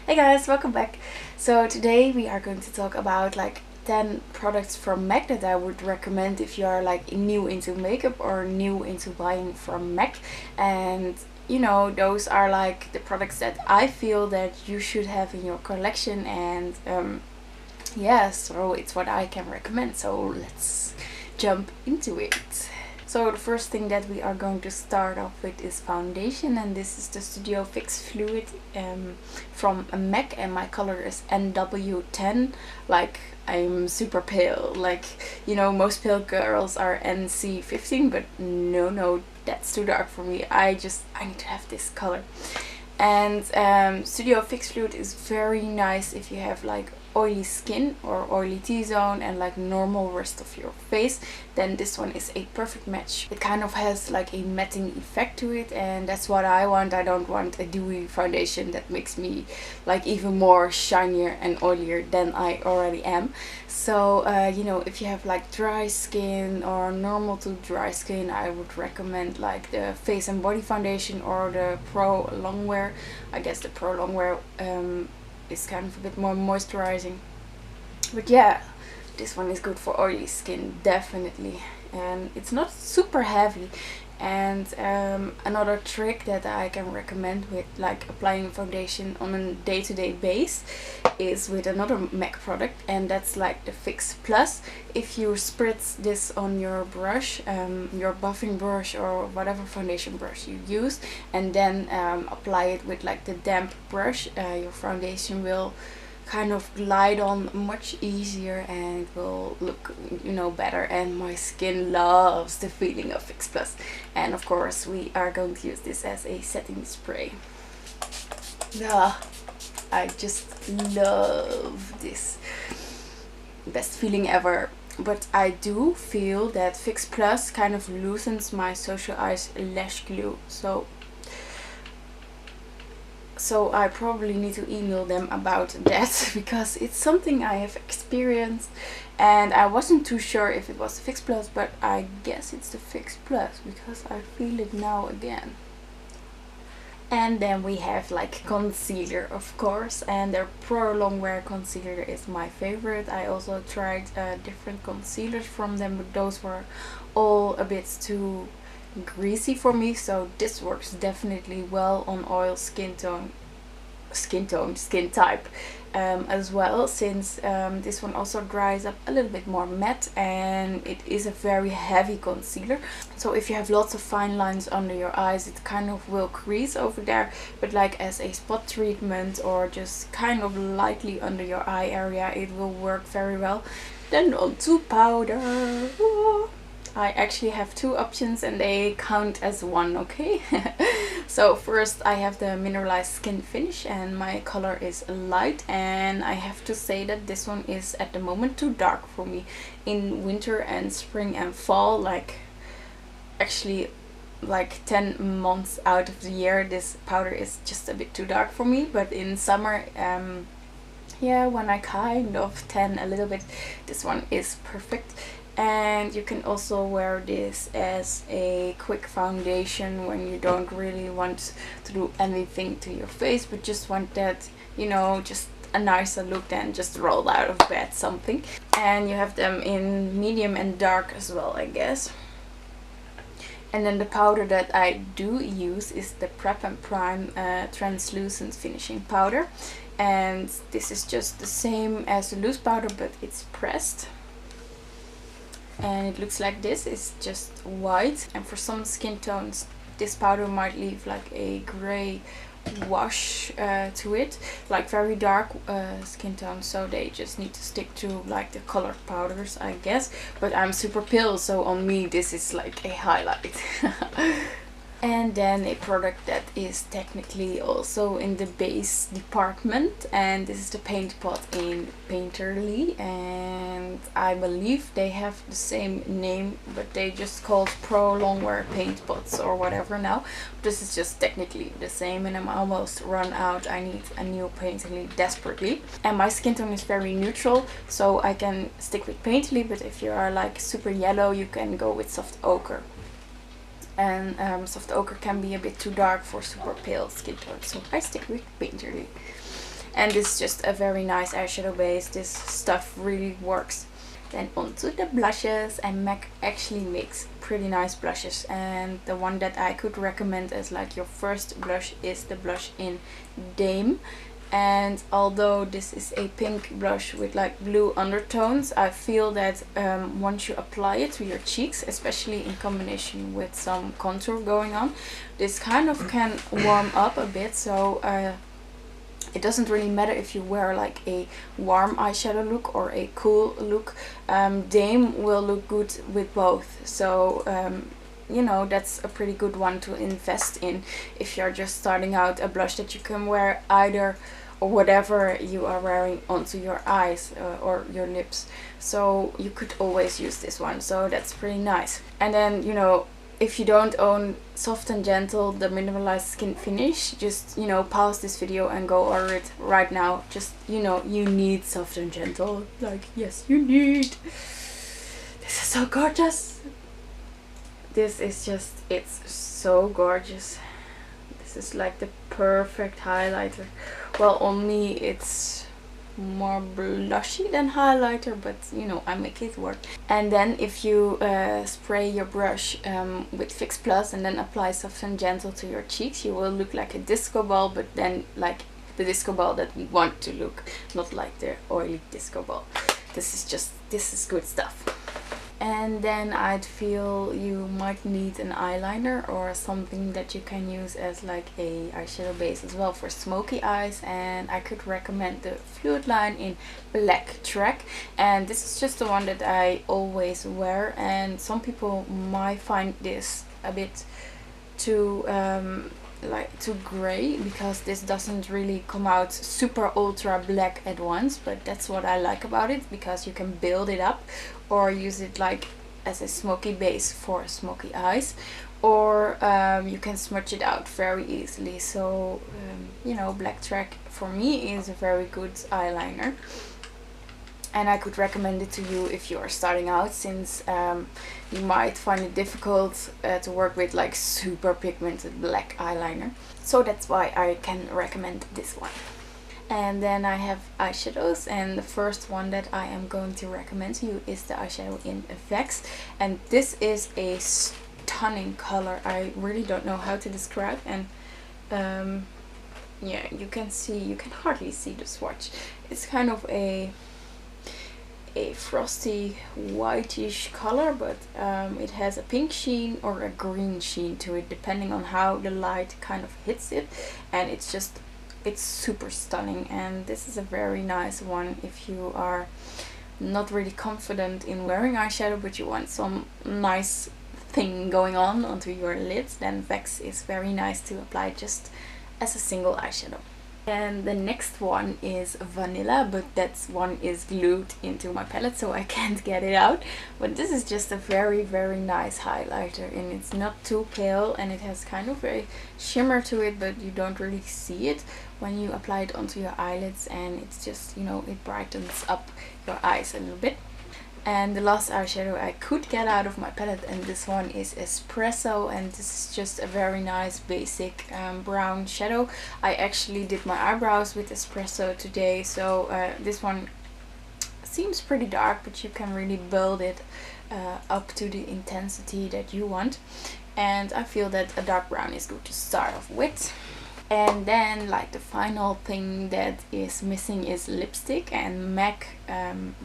Hey guys, welcome back. So today we are going to talk about like 10 products from MAC that I would recommend if you are like new into makeup or new into buying from MAC. And you know, those are like the products that I feel that you should have in your collection, and yeah, so it's what I can recommend. So let's jump into it. So the first thing that we are going to start off with is foundation, and this is the Studio Fix Fluid from MAC, and my color is NW10. Like, I'm super pale, like, you know, most pale girls are NC15, but no, that's too dark for me. I need to have this color. And Studio Fix Fluid is very nice if you have like oily skin or oily T-zone and like normal rest of your face, then this one is a perfect match. It kind of has like a matting effect to it, and that's what I want. I don't want a dewy foundation that makes me like even more shinier and oilier than I already am. So you know, if you have like dry skin or normal to dry skin, I would recommend like the Face and Body Foundation or the Pro Longwear. I guess the Pro Longwear is kind of a bit more moisturizing, but yeah, this one is good for oily skin, definitely, and it's not super heavy. And another trick that I can recommend with like applying foundation on a day-to-day base is with another MAC product, and that's like the Fix Plus. If you spritz this on your brush, your buffing brush or whatever foundation brush you use, and then apply it with like the damp brush, your foundation will kind of glide on much easier and it will look, you know, better. And my skin loves the feeling of Fix Plus, and of course we are going to use this as a setting spray. I just love this, best feeling ever. But I do feel that Fix Plus kind of loosens my Social Eyes lash glue, so I probably need to email them about that because it's something I have experienced, and I wasn't too sure if it was the Fix Plus, but I guess it's the Fix Plus because I feel it now again. And then we have like concealer, of course, and their Pro Longwear concealer is my favorite. I also tried different concealers from them, but those were all a bit too greasy for me, so this works definitely well on oil skin type as well, since this one also dries up a little bit more matte, and it is a very heavy concealer. So if you have lots of fine lines under your eyes, it kind of will crease over there, but like as a spot treatment or just kind of lightly under your eye area, it will work very well. Then on to powder. I actually have two options and they count as one, okay? So first I have the Mineralized Skin Finish, and my color is light, and I have to say that this one is at the moment too dark for me. In winter and spring and fall, like actually like 10 months out of the year, this powder is just a bit too dark for me. But in summer, yeah, when I kind of tan a little bit, this one is perfect. And you can also wear this as a quick foundation when you don't really want to do anything to your face, but just want that, you know, just a nicer look than just roll out of bed something. And you have them in medium and dark as well, I guess. And then the powder that I do use is the Prep and Prime translucent finishing powder, and this is just the same as the loose powder, but it's pressed. And it looks like this. It's just white, and for some skin tones this powder might leave like a gray wash to it, like very dark skin tones, so they just need to stick to like the colored powders, I guess. But I'm super pale, so on me this is like a highlight. And then a product that is technically also in the base department, and this is the Paintpot in Painterly, and I believe they have the same name, but they just called Pro Longwear Paint Pots or whatever now. This is just technically the same, and I'm almost run out. I need a new Painterly desperately, and my skin tone is very neutral, so I can stick with Painterly, but if you are like super yellow, you can go with soft ochre. And soft ochre can be a bit too dark for super pale skin tone, so I stick with Painterly. and this is just a very nice eyeshadow base. This stuff really works. Then onto the blushes, and MAC actually makes pretty nice blushes, and the one that I could recommend as like your first blush is the blush in Dame. And although this is a pink blush with like blue undertones, I feel that once you apply it to your cheeks, especially in combination with some contour going on, this kind of can warm up a bit. So it doesn't really matter if you wear like a warm eyeshadow look or a cool look. Dame will look good with both. So you know, that's a pretty good one to invest in if you're just starting out, a blush that you can wear either or whatever you are wearing onto your eyes or your lips. So you could always use this one, so that's pretty nice. And then, you know, if you don't own Soft and Gentle, the mineralized skin finish, just, you know, pause this video and go order it right now. Just, you know, you need Soft and Gentle. Like, yes, you need. This is so gorgeous. This is just, it's so gorgeous. This is like the perfect highlighter. Well, on me it's more blushy than highlighter, but you know, I make it work. And then if you spray your brush with Fix Plus and then apply Soft and Gentle to your cheeks, you will look like a disco ball, but then like the disco ball that we want to look, not like the oily disco ball. This is good stuff. And then I'd feel you might need an eyeliner or something that you can use as like a eyeshadow base as well for smoky eyes, and I could recommend the Fluid Line in Black Track. And this is just the one that I always wear, and some people might find this a bit too like too gray, because this doesn't really come out super ultra black at once, but that's what I like about it, because you can build it up or use it like as a smoky base for smoky eyes, or you can smudge it out very easily. So you know, Black Track for me is a very good eyeliner, and I could recommend it to you if you are starting out, since you might find it difficult to work with like super pigmented black eyeliner. So that's why I can recommend this one. And then I have eyeshadows, and the first one that I am going to recommend to you is the eyeshadow in Vex, and this is a stunning color. I really don't know how to describe, and yeah, you can hardly see the swatch. It's kind of a frosty whitish color, but it has a pink sheen or a green sheen to it, depending on how the light kind of hits it, and it's super stunning. And this is a very nice one if you are not really confident in wearing eyeshadow, but you want some nice thing going on onto your lids, then Vex is very nice to apply just as a single eyeshadow. And the next one is Vanilla, but that one is glued into my palette, so I can't get it out. But this is just a very, very nice highlighter, and it's not too pale, and it has kind of a shimmer to it, but you don't really see it when you apply it onto your eyelids, and it's just, you know, it brightens up your eyes a little bit. And the last eyeshadow I could get out of my palette, and this one is Espresso, and this is just a very nice basic brown shadow. I actually did my eyebrows with Espresso today, so this one seems pretty dark, but you can really build it up to the intensity that you want. And I feel that a dark brown is good to start off with. And then like the final thing that is missing is lipstick, and MAC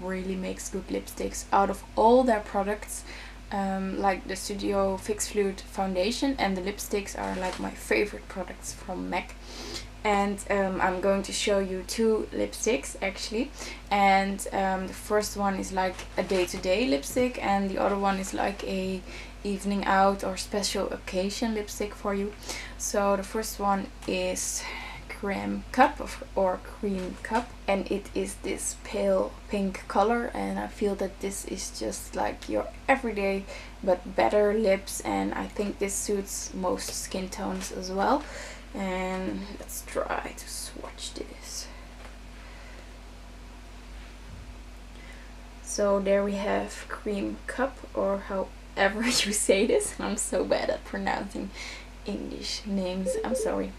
really makes good lipsticks out of all their products. Like the Studio Fix Fluid foundation and the lipsticks are like my favorite products from MAC. And I'm going to show you two lipsticks actually, and the first one is like a day-to-day lipstick, and the other one is like a evening out or special occasion lipstick for you. So the first one is Creme Cup or Cream Cup, and it is this pale pink color, and I feel that this is just like your everyday but better lips, and I think this suits most skin tones as well. And let's try to swatch this. So there we have Cream Cup, or however you say this. I'm so bad at pronouncing English names, I'm sorry.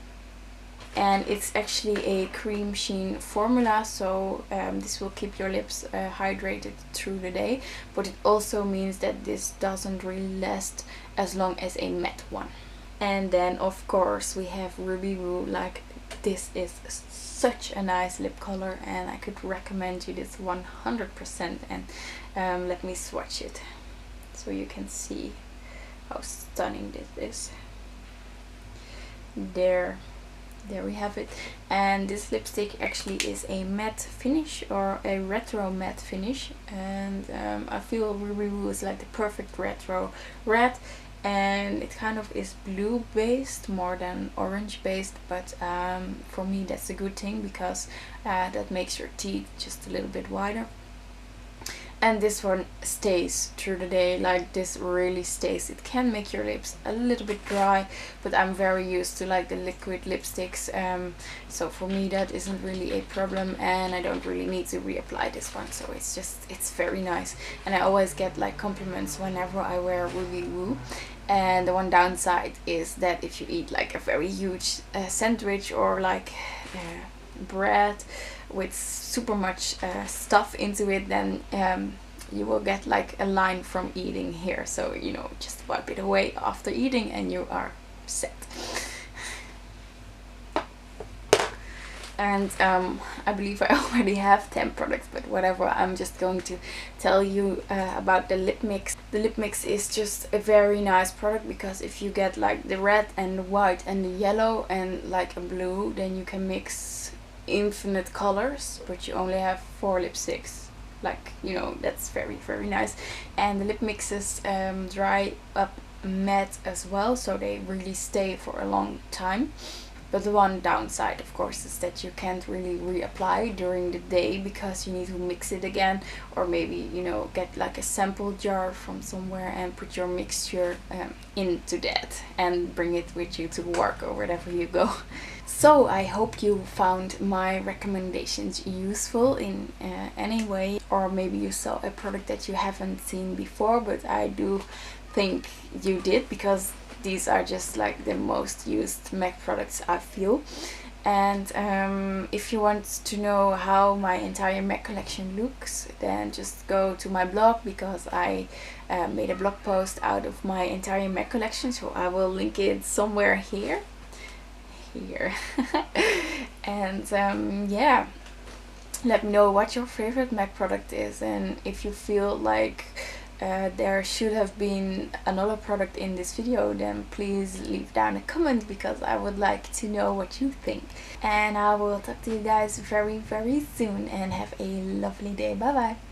and it's actually a cream sheen formula, so this will keep your lips hydrated through the day, but it also means that this doesn't really last as long as a matte one. And then of course we have Ruby Woo. Like, this is such a nice lip color and I could recommend you this 100%. And let me swatch it so you can see how stunning this is. There we have it. And this lipstick actually is a matte finish, or a retro matte finish, and I feel Ruby Woo is like the perfect retro red, and it kind of is blue based more than orange based, but for me that's a good thing, because that makes your teeth just a little bit wider. And this one stays through the day. Like, this really stays. It can make your lips a little bit dry, but I'm very used to like the liquid lipsticks, so for me that isn't really a problem, and I don't really need to reapply this one, so it's very nice. And I always get like compliments whenever I wear Ruby Woo. And the one downside is that if you eat like a very huge sandwich, or like bread with super much stuff into it, then you will get like a line from eating here. So, you know, just wipe it away after eating and you are set. And I believe I already have 10 products, but whatever, I'm just going to tell you about the Lipmix. The Lipmix is just a very nice product, because if you get like the red and the white and the yellow and like a blue, then you can mix infinite colors, but you only have 4 lipsticks. Like, you know, that's very, very nice. And the lip mixes dry up matte as well, so they really stay for a long time. But the one downside, of course, is that you can't really reapply during the day, because you need to mix it again, or maybe, you know, get like a sample jar from somewhere and put your mixture into that and bring it with you to work or wherever you go. So I hope you found my recommendations useful in any way, or maybe you saw a product that you haven't seen before, but I do think you did, because these are just like the most used MAC products, I feel. And if you want to know how my entire MAC collection looks, then just go to my blog, because I made a blog post out of my entire MAC collection, so I will link it somewhere here. And yeah, let me know what your favorite MAC product is, and if you feel like there should have been another product in this video, then please leave down a comment, because I would like to know what you think. And I will talk to you guys very, very soon, and have a lovely day. Bye bye.